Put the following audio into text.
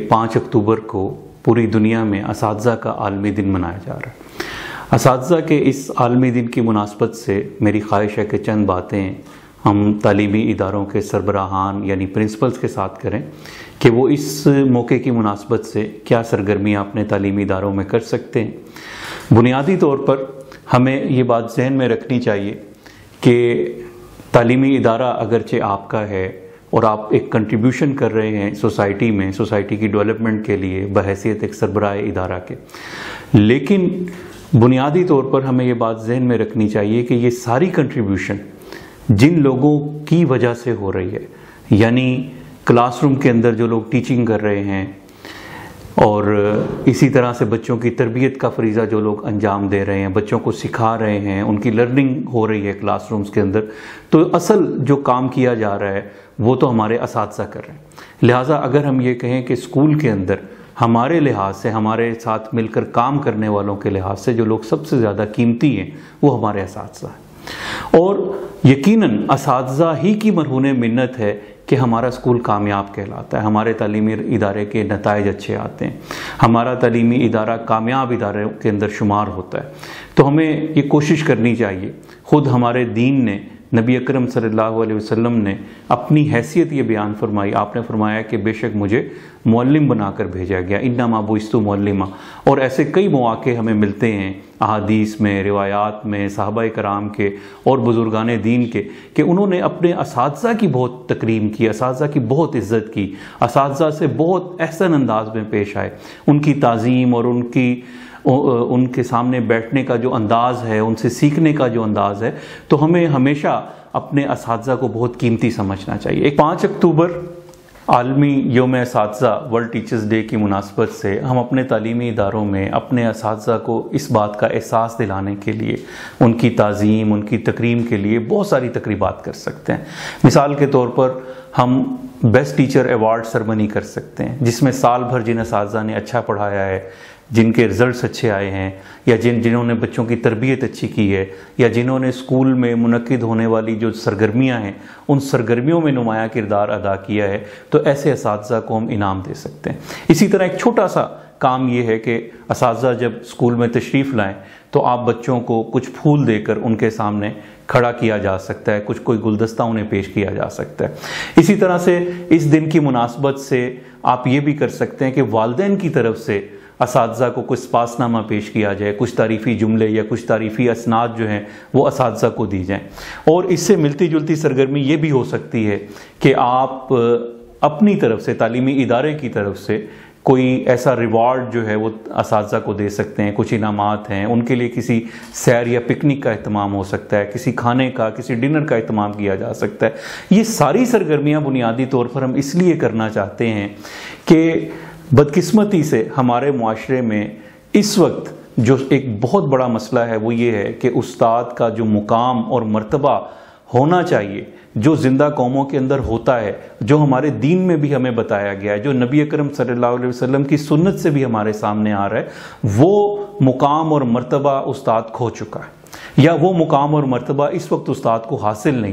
5 अक्टूबर को पूरी दुनिया में असातिज़ा का आलमी दिन मनाया जा रहा है। असातिज़ा के इस आलमी दिन की मुनासबत से मेरी ख्वाहिश है कि चंद बातें हम तालीमी इदारों के सरबराहान यानी प्रिंसिपल्स के साथ करें कि वो इस मौके की मुनासबत से क्या सरगर्मियाँ अपने तालीमी इदारों में कर सकते हैं। बुनियादी तौर पर हमें ये बात जहन में रखनी चाहिए कि तालीमी इदारा अगरचे आपका है और आप एक कंट्रीब्यूशन कर रहे हैं सोसाइटी में, सोसाइटी की डेवलपमेंट के लिए बहैसियत एक सरबराह इदारा के, लेकिन बुनियादी तौर पर हमें ये बात जहन में रखनी चाहिए कि ये सारी कंट्रीब्यूशन जिन लोगों की वजह से हो रही है, यानी क्लासरूम के अंदर जो लोग टीचिंग कर रहे हैं और इसी तरह से बच्चों की तरबियत का फरीज़ा जो लोग अंजाम दे रहे हैं, बच्चों को सिखा रहे हैं, उनकी लर्निंग हो रही है क्लासरूम्स के अंदर, तो असल जो काम किया जा रहा है वो तो हमारे असातिज़ा कर रहे हैं। लिहाजा अगर हम ये कहें कि स्कूल के अंदर हमारे लिहाज से, हमारे साथ मिलकर काम करने वालों के लिहाज से जो लोग सबसे ज़्यादा कीमती हैं वो हमारे असातिज़ा हैं, और यकीनन असातिज़ा ही की मरहून मिन्नत है कि हमारा स्कूल कामयाब कहलाता है, हमारे तालीमी इदारे के नताइज अच्छे आते हैं, हमारा तालीमी इदारा कामयाब इदारे के अंदर शुमार होता है। तो हमें ये कोशिश करनी चाहिए, ख़ुद हमारे दीन ने, नबी अकरम सल्लल्लाहु अलैहि वसल्लम ने अपनी हैसियत ये बयान फरमाई, आपने फरमाया कि बेशक मुझे मुअल्लिम बनाकर भेजा गया, इन्नमा बुइस्तु मुअल्लिमा। और ऐसे कई मौके हमें मिलते हैं अहादीस में, रिवायात में, सहाबाए कराम के और बुजुर्गान दीन के, कि उन्होंने अपने असातिज़ा की बहुत तकरीम की, असातिज़ा की बहुत इज़्ज़त की, असातिज़ा से बहुत एहसन अंदाज में पेश आए, उनकी ताज़ीम और उनके सामने बैठने का जो अंदाज़ है, उनसे सीखने का जो अंदाज़ है, तो हमें हमेशा अपने असातिज़ा को बहुत कीमती समझना चाहिए। 5 अक्टूबर आलमी यौम असातिज़ा वर्ल्ड टीचर्स डे की मुनासबत से हम अपने तालीमी इदारों में अपने असातिज़ा को इस बात का एहसास दिलाने के लिए, उनकी ताज़ीम, उनकी तकरीम के लिए बहुत सारी तकरीबात कर सकते हैं। मिसाल के तौर पर हम बेस्ट टीचर अवार्ड सेरेमनी कर सकते हैं, जिसमें साल भर जिन असातिज़ा ने अच्छा पढ़ाया है, जिनके रिज़ल्ट्स अच्छे आए हैं, या जिन्होंने बच्चों की तरबियत अच्छी की है, या जिन्होंने स्कूल में मुनक्किद होने वाली जो सरगर्मियाँ हैं उन सरगर्मियों में नुमायाँ किरदार अदा किया है, तो ऐसे असातिज़ा को हम इनाम दे सकते हैं। इसी तरह एक छोटा सा काम ये है कि असातिज़ा जब स्कूल में तशरीफ़ लाएँ तो आप बच्चों को कुछ फूल देकर उनके सामने खड़ा किया जा सकता है, कोई गुलदस्ता उन्हें पेश किया जा सकता है। इसी तरह से इस दिन की मुनासबत से आप ये भी कर सकते हैं कि वालिदैन की तरफ से असातिज़ा को कुछ पासनामा पेश किया जाए, कुछ तारीफ़ी जुमले या कुछ तारीफ़ी असनाद जो हैं वो असातिज़ा को दी जाएं। और इससे मिलती जुलती सरगर्मी ये भी हो सकती है कि आप अपनी तरफ से, तालीमी इदारे की तरफ से कोई ऐसा रिवार्ड जो है वो असातिज़ा को दे सकते हैं, कुछ इनामात हैं, उनके लिए किसी सैर या पिकनिक का एहतमाम हो सकता है, किसी खाने का, किसी डिनर का एहतमाम किया जा सकता है। ये सारी सरगर्मियाँ बुनियादी तौर पर हम इसलिए करना चाहते हैं कि बदकिस्मती से हमारे मुआशरे में इस वक्त जो एक बहुत बड़ा मसला है वो ये है कि उस्ताद का जो मुकाम और मर्तबा होना चाहिए, जो ज़िंदा कौमों के अंदर होता है, जो हमारे दीन में भी हमें बताया गया है, जो नबी अकरम सल्लल्लाहु अलैहि वसल्लम की सुन्नत से भी हमारे सामने आ रहा है, वो मुकाम और मर्तबा उस्ताद खो चुका है, या वो मुकाम और मर्तबा इस वक्त उस्ताद को हासिल नहीं।